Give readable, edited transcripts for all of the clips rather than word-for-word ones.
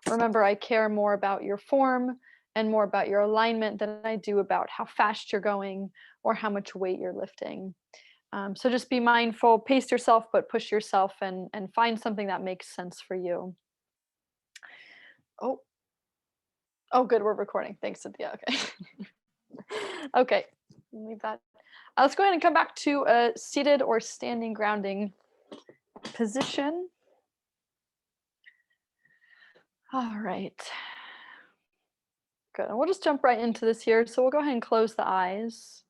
Remember, I care more about your form and more about your alignment than I do about how fast you're going or how much weight you're lifting. So just be mindful, pace yourself, but push yourself and find something that makes sense for you. Oh, oh, good, we're recording. Thanks, Cynthia. Okay. Okay, leave that. Let's go ahead and come back to a seated or standing grounding position. All right. Good. And we'll just jump right into this here. So we'll go ahead and close the eyes.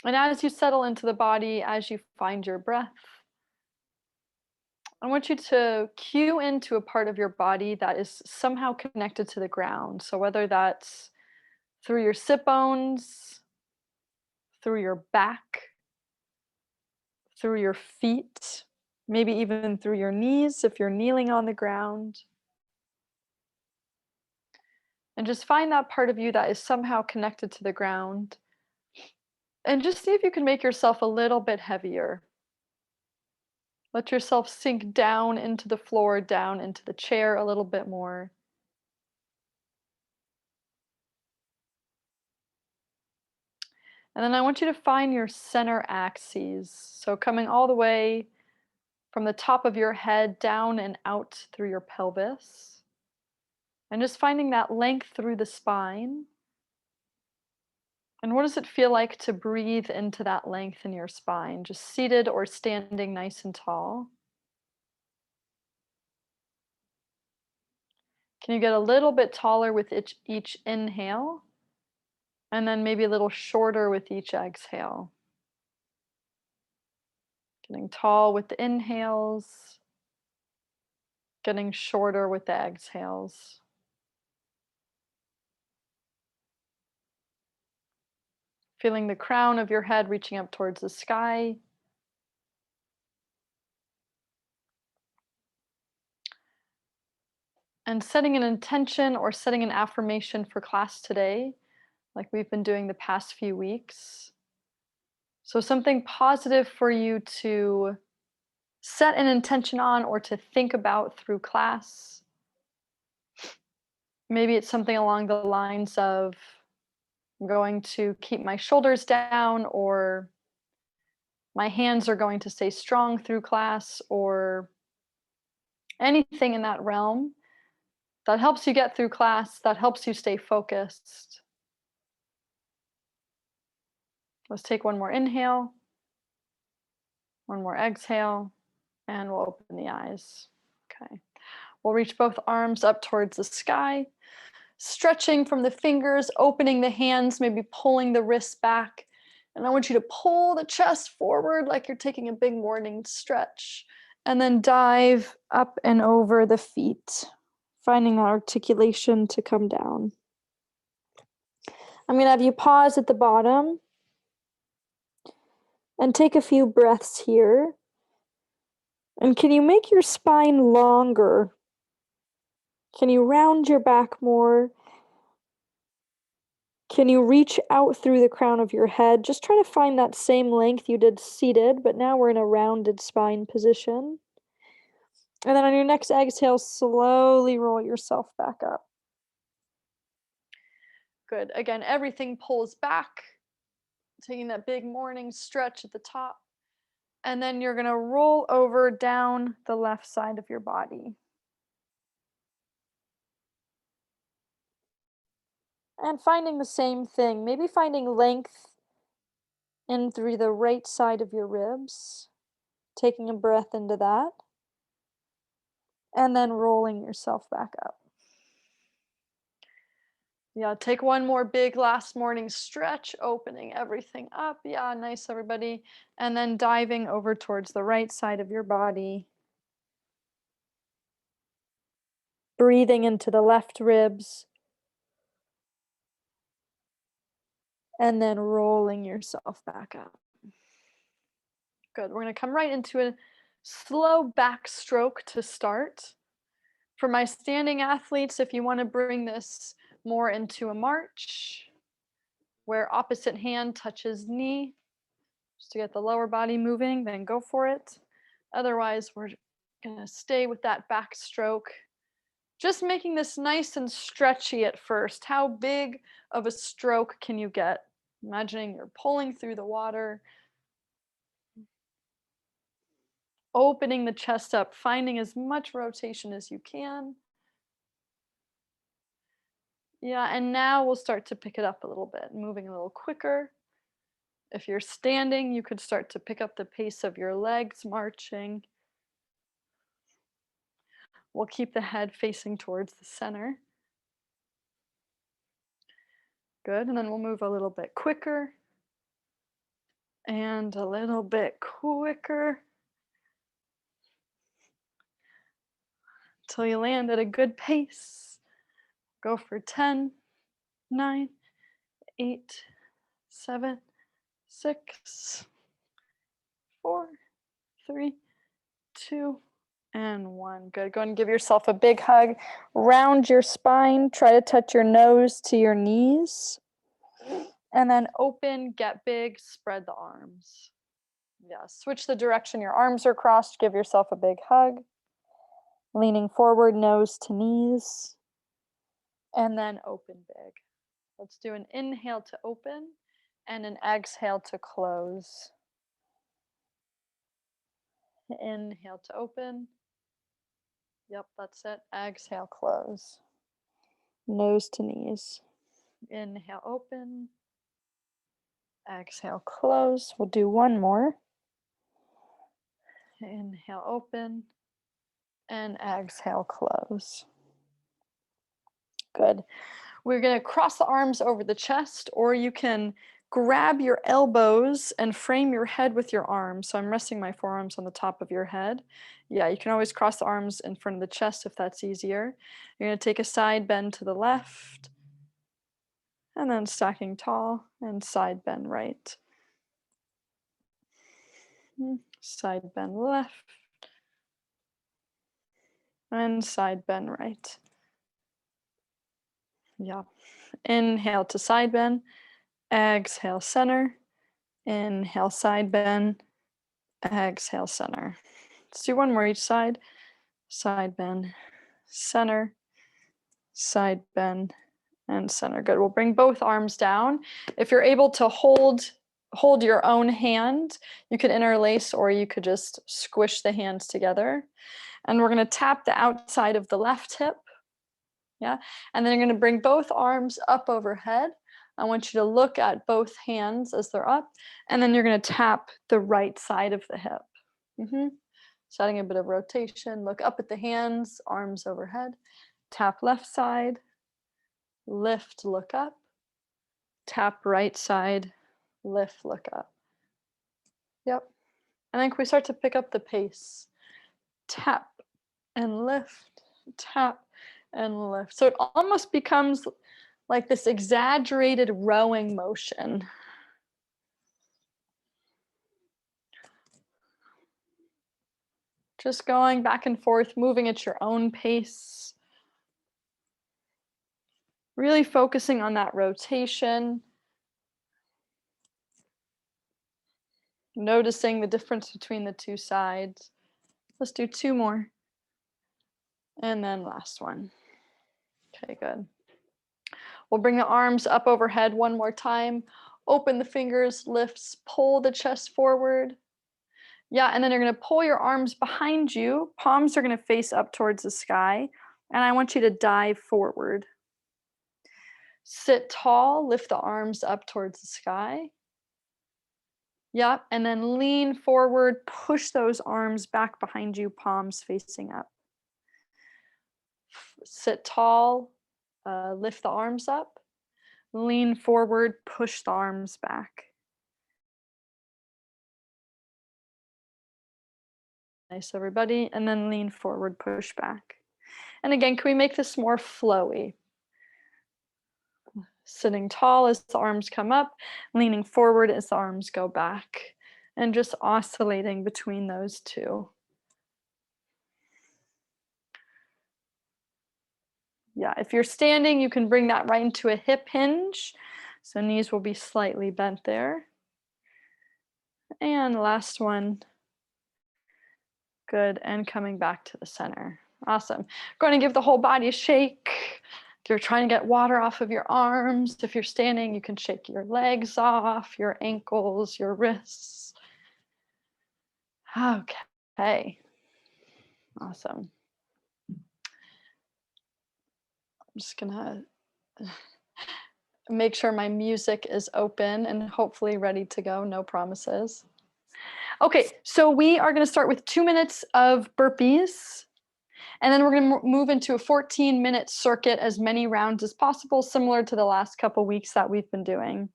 And as you settle into the body, as you find your breath, I want you to cue into a part of your body that is somehow connected to the ground. So whether that's through your sit bones, through your back, through your feet, maybe even through your knees if you're kneeling on the ground. And just find that part of you that is somehow connected to the ground. And just see if you can make yourself a little bit heavier. Let yourself sink down into the floor, down into the chair a little bit more. And then I want you to find your center axes. So coming all the way from the top of your head down and out through your pelvis. And just finding that length through the spine. And what does it feel like to breathe into that length in your spine? Just seated or standing nice and tall. Can you get a little bit taller with each inhale? And then maybe a little shorter with each exhale. Getting tall with the inhales. Getting shorter with the exhales. Feeling the crown of your head reaching up towards the sky. And setting an intention or setting an affirmation for class today, like we've been doing the past few weeks. So something positive for you to set an intention on or to think about through class. Maybe it's something along the lines of, I'm going to keep my shoulders down, or my hands are going to stay strong through class, or anything in that realm that helps you get through class, that helps you stay focused. Let's take one more inhale, one more exhale, and we'll open the eyes. Okay. We'll reach both arms up towards the sky, stretching from the fingers, opening the hands, maybe pulling the wrists back. And I want you to pull the chest forward like you're taking a big morning stretch, and then dive up and over the feet, finding that articulation to come down. I'm going to have you pause at the bottom and take a few breaths here. And can you make your spine longer? Can you round your back more? Can you reach out through the crown of your head? Just try to find that same length you did seated, but now we're in a rounded spine position. And then on your next exhale, slowly roll yourself back up. Good. Again, everything pulls back, taking that big morning stretch at the top. And then you're going to roll over down the left side of your body. And finding the same thing, maybe finding length in through the right side of your ribs, taking a breath into that, and then rolling yourself back up. Yeah, take one more big last morning stretch, opening everything up. Yeah, nice, everybody. And then diving over towards the right side of your body. Breathing into the left ribs. And then rolling yourself back up. Good. We're going to come right into a slow backstroke to start. For my standing athletes, if you want to bring this more into a march, where opposite hand touches knee, just to get the lower body moving, then go for it. Otherwise, we're gonna stay with that backstroke. Just making this nice and stretchy at first. How big of a stroke can you get? Imagining you're pulling through the water, opening the chest up, finding as much rotation as you can. Yeah, and now we'll start to pick it up a little bit, moving a little quicker. If you're standing, you could start to pick up the pace of your legs marching. We'll keep the head facing towards the center. Good, and then we'll move a little bit quicker. And a little bit quicker. Until you land at a good pace. Go for 10, 9, 8, 7, 6, 4, 3, 2, and 1. Good. Go and give yourself a big hug. Round your spine. Try to touch your nose to your knees. And then open, get big, spread the arms. Yeah, switch the direction your arms are crossed. Give yourself a big hug. Leaning forward, nose to knees. And then open big. Let's do an inhale to open and an exhale to close. Inhale to open. Yep, that's it. Exhale, close. Nose to knees. Inhale, open. Exhale, close. We'll do one more. Inhale, open. And exhale, close. Good. We're going to cross the arms over the chest, or you can grab your elbows and frame your head with your arms. So I'm resting my forearms on the top of your head. Yeah, you can always cross the arms in front of the chest if that's easier. You're going to take a side bend to the left, and then stacking tall and side bend right. Side bend left, and side bend right. Yeah. Inhale to side bend. Exhale, center. Inhale, side bend. Exhale, center. Let's do one more each side. Side bend, center, side bend, and center. Good. We'll bring both arms down. If you're able to hold your own hand, you could interlace, or you could just squish the hands together. And we're going to tap the outside of the left hip. Yeah. And then you're going to bring both arms up overhead. I want you to look at both hands as they're up, and then you're going to tap the right side of the hip. So adding a bit of rotation. Look up at the hands, arms overhead. Tap left side, lift, look up. Tap right side, lift, look up. Yep. And then can we start to pick up the pace? Tap and lift, tap and lift. So it almost becomes like this exaggerated rowing motion. Just going back and forth, moving at your own pace. Really focusing on that rotation. Noticing the difference between the two sides. Let's do two more. And then last one. Okay, good. We'll bring the arms up overhead one more time. Open the fingers, lifts, pull the chest forward. Yeah, and then you're going to pull your arms behind you. Palms are going to face up towards the sky. And I want you to dive forward. Sit tall, lift the arms up towards the sky. Yep, and then lean forward, push those arms back behind you, palms facing up. Sit tall, lift the arms up. Lean forward, push the arms back. Nice, everybody. And then lean forward, push back. And again, can we make this more flowy? Sitting tall as the arms come up, leaning forward as the arms go back, and just oscillating between those two. Yeah, if you're standing, you can bring that right into a hip hinge. So knees will be slightly bent there. And last one. Good, and coming back to the center. Awesome. Going to give the whole body a shake. If you're trying to get water off of your arms, if you're standing, you can shake your legs off, your ankles, your wrists. Okay. Awesome. I'm just gonna make sure my music is open and hopefully ready to go. No promises. Okay, so we are gonna start with 2 minutes of burpees. And then we're going to move into a 14-minute circuit, as many rounds as possible, similar to the last couple weeks that we've been doing.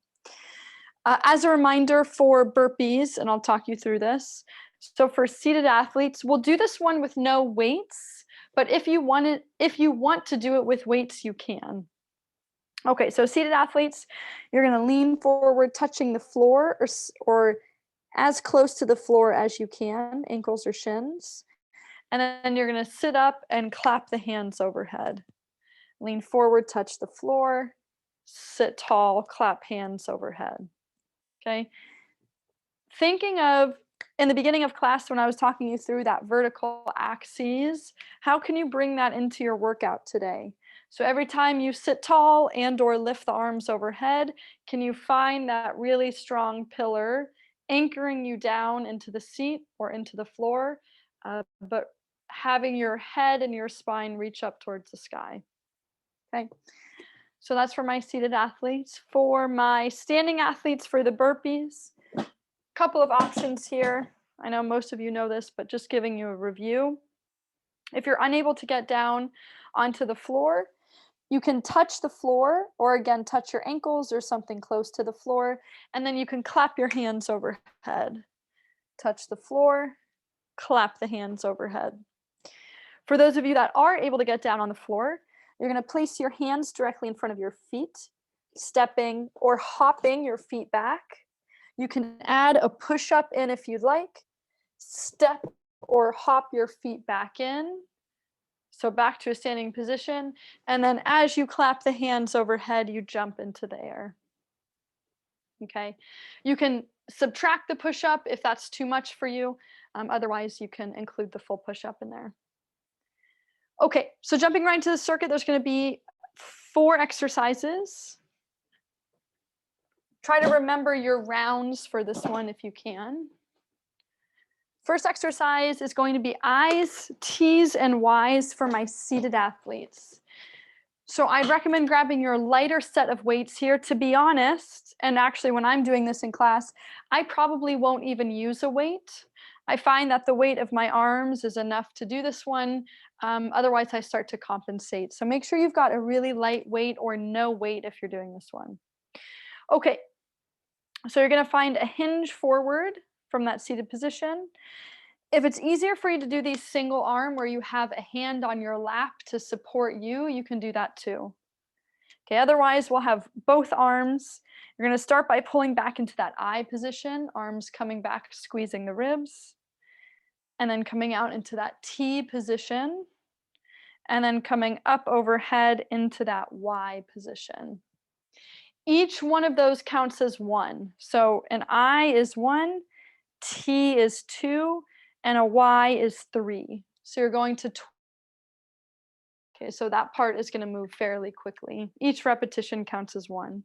As a reminder for burpees, and I'll talk you through this. So for seated athletes, we'll do this one with no weights, but if you want to do it with weights, you can. Okay, so seated athletes, you're going to lean forward, touching the floor or as close to the floor as you can, ankles or shins. And then you're going to sit up and clap the hands overhead. Lean forward, touch the floor, sit tall, clap hands overhead. Okay. Thinking of, in the beginning of class, when I was talking you through that vertical axes, how can you bring that into your workout today? So every time you sit tall and or lift the arms overhead, can you find that really strong pillar anchoring you down into the seat or into the floor, but having your head and your spine reach up towards the sky. Okay, so that's for my seated athletes. For my standing athletes, for the burpees, a couple of options here. I know most of you know this, but just giving you a review. If you're unable to get down onto the floor, you can touch the floor, or again, touch your ankles or something close to the floor, and then you can clap your hands overhead. Touch the floor, clap the hands overhead. For those of you that are able to get down on the floor, you're going to place your hands directly in front of your feet, stepping or hopping your feet back. You can add a push-up in if you'd like. Step or hop your feet back in. So back to a standing position. And then as you clap the hands overhead, you jump into the air. Okay. You can subtract the push-up if that's too much for you. Otherwise, you can include the full push-up in there. Okay, so jumping right into the circuit, there's going to be 4 exercises. Try to remember your rounds for this one if you can. First exercise is going to be I's, T's, and Y's for my seated athletes. So I recommend grabbing your lighter set of weights here. To be honest, and actually when I'm doing this in class, I probably won't even use a weight. I find that the weight of my arms is enough to do this one. Otherwise, I start to compensate. So make sure you've got a really light weight or no weight if you're doing this one. Okay, so you're going to find a hinge forward from that seated position. If it's easier for you to do these single arm where you have a hand on your lap to support you, you can do that too. Okay, otherwise we'll have both arms. You're going to start by pulling back into that I position, arms coming back, squeezing the ribs, and then coming out into that T position, and then coming up overhead into that Y position. Each one of those counts as 1. So an I is 1, T is 2, and a Y is 3. So you're going to okay, so that part is going to move fairly quickly. Each repetition counts as 1.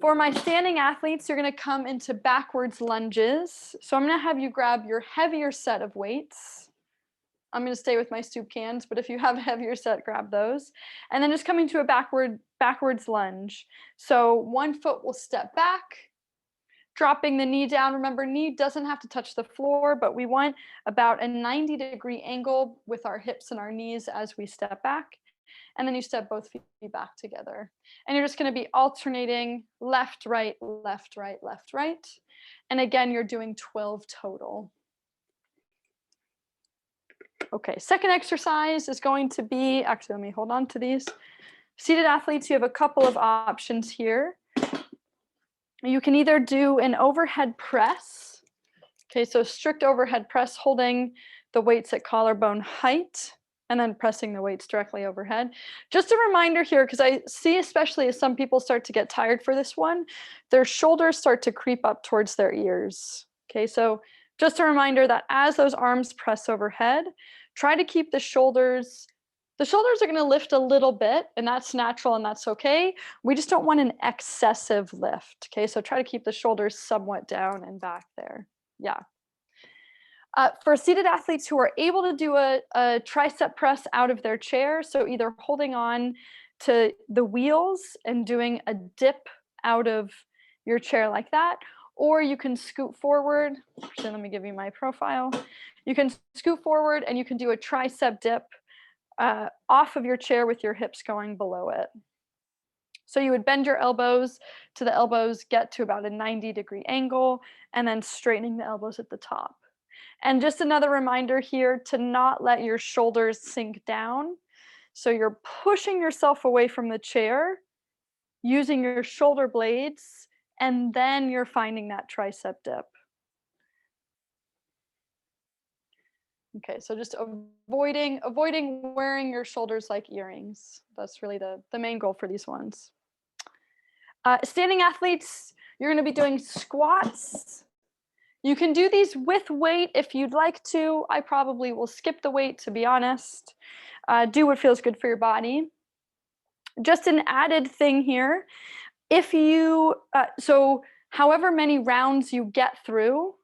For my standing athletes, you're going to come into backwards lunges. So I'm going to have you grab your heavier set of weights. I'm going to stay with my stoop cans, but if you have a heavier set, grab those. And then just coming to a backwards lunge. So one foot will step back, dropping the knee down. Remember, knee doesn't have to touch the floor, but we want about a 90-degree angle with our hips and our knees as we step back. And then you step both feet back together. And you're just going to be alternating left, right, left, right, left, right. And again, you're doing 12 total. Okay, second exercise is going to be, actually, let me hold on to these. Seated athletes, you have a couple of options here. You can either do an overhead press. Okay, so strict overhead press, holding the weights at collarbone height and then pressing the weights directly overhead. Just a reminder here, because I see, especially as some people start to get tired for this one, their shoulders start to creep up towards their ears. Okay, so Just a reminder that as those arms press overhead, try to keep the shoulders are going to lift a little bit, and that's natural and that's okay. We just don't want an excessive lift. Okay, so try to keep the shoulders somewhat down and back there. Yeah. For seated athletes who are able to do a tricep press out of their chair, so either holding on to the wheels and doing a dip out of your chair like that, or you can scoot forward. Actually, let me give you my profile. You can scoot forward and you can do a tricep dip off of your chair with your hips going below it. So you would bend your elbows to the elbows, get to about a 90-degree angle, and then straightening the elbows at the top. And just another reminder here to not let your shoulders sink down. So you're pushing yourself away from the chair, using your shoulder blades, and then you're finding that tricep dip. Okay, so just avoiding wearing your shoulders like earrings. That's really the main goal for these ones. Standing athletes, you're going to be doing squats. You can do these with weight if you'd like to. I probably will skip the weight, to be honest. Do what feels good for your body. Just an added thing here, if you, so however many rounds you get through,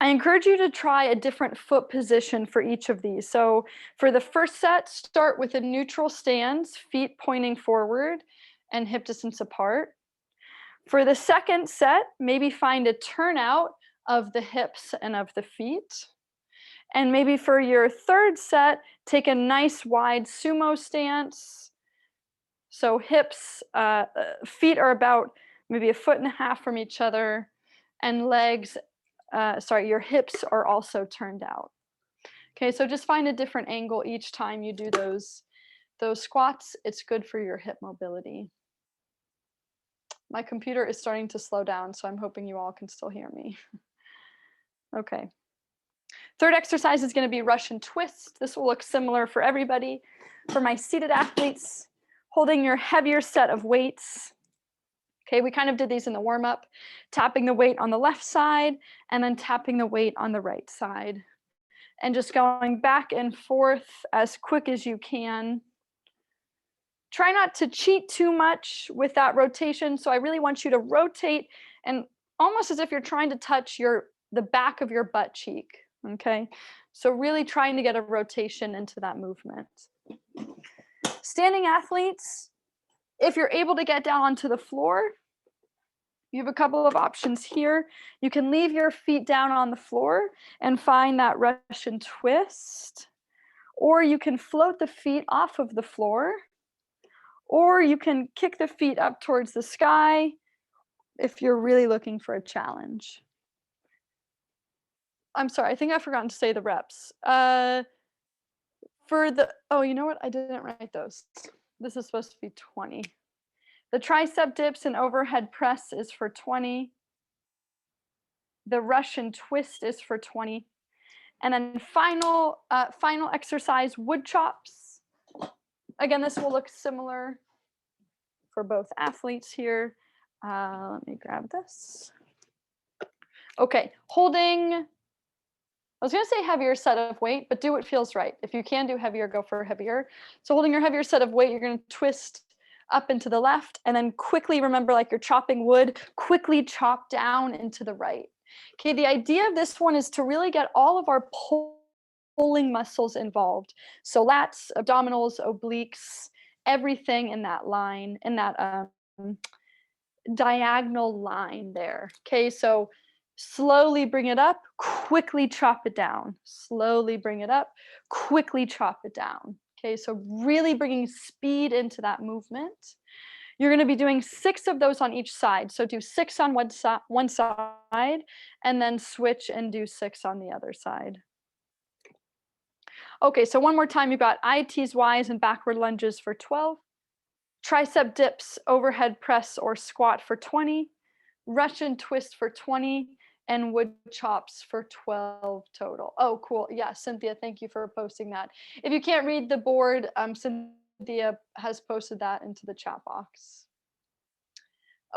I encourage you to try a different foot position for each of these. So for the first set, start with a neutral stance, feet pointing forward and hip distance apart. For the second set, maybe find a turnout of the hips and of the feet. And maybe for your third set, take a nice wide sumo stance. So hips, feet are about maybe 1.5 feet from each other, and legs, your hips are also turned out. Okay, so just find a different angle each time you do those squats. It's good for your hip mobility. My computer is starting to slow down, so I'm hoping you all can still hear me. Okay. Third exercise is going to be Russian twist. This will look similar for everybody. For my seated athletes, holding your heavier set of weights. Okay, we kind of did these in the warm-up, tapping the weight on the left side and then tapping the weight on the right side. And just going back and forth as quick as you can. Try not to cheat too much with that rotation. So I really want you to rotate and almost as if you're trying to touch the back of your butt cheek. Okay, so really trying to get a rotation into that movement. Standing athletes, if you're able to get down onto the floor, you have a couple of options here. You can leave your feet down on the floor and find that Russian twist, or you can float the feet off of the floor, or you can kick the feet up towards the sky if you're really looking for a challenge. I'm sorry, I think I've forgotten to say the reps. Oh, you know what? I didn't write those. This is supposed to be 20. The tricep dips and overhead press is for 20. The Russian twist is for 20. And then final exercise, wood chops. Again, this will look similar for both athletes here. Let me grab this. Okay, holding, I was going to say heavier set of weight, but do what feels right. If you can do heavier, go for heavier. So holding your heavier set of weight, you're going to twist up and to the left, and then quickly, remember, like you're chopping wood, quickly chop down and to the right. Okay, the idea of this one is to really get all of our pulling muscles involved. So lats, abdominals, obliques, everything in that line, in that diagonal line there. Okay, so slowly bring it up, quickly chop it down. Slowly bring it up, quickly chop it down. Okay, so really bringing speed into that movement. You're going to be doing 6 of those on each side. So do 6 on one side, and then switch and do 6 on the other side. Okay, so one more time, you've got ITs, Ys, and backward lunges for 12. Tricep dips, overhead press or squat for 20. Russian twist for 20. And wood chops for 12 total. Oh, cool. Yeah, Cynthia, thank you for posting that. If you can't read the board, Cynthia has posted that into the chat box.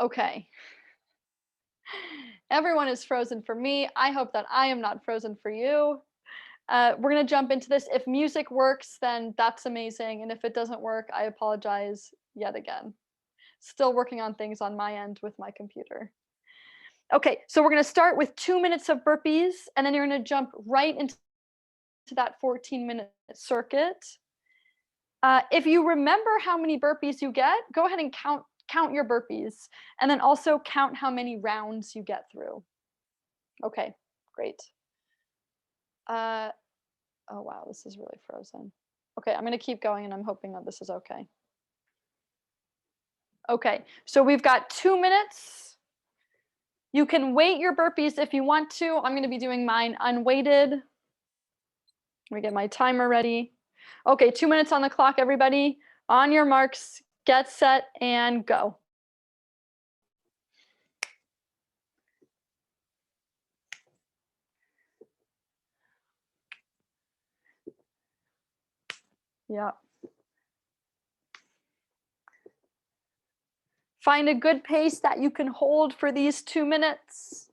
Okay. Everyone is frozen for me. I hope that I am not frozen for you. We're going to jump into this. If music works, then that's amazing. And if it doesn't work, I apologize yet again. Still working on things on my end with my computer. Okay, so we're going to start with 2 minutes of burpees, and then you're going to jump right into that 14-minute circuit. If you remember how many burpees you get, go ahead and count your burpees, and then also count how many rounds you get through. Okay, great. Oh wow, this is really frozen. Okay, I'm gonna keep going and I'm hoping that this is okay. Okay, so we've got 2 minutes. You can weight your burpees if you want to. I'm gonna be doing mine unweighted. Let me get my timer ready. Okay, 2 minutes on the clock, everybody. On your marks, get set, and go. Yeah. Find a good pace that you can hold for these 2 minutes.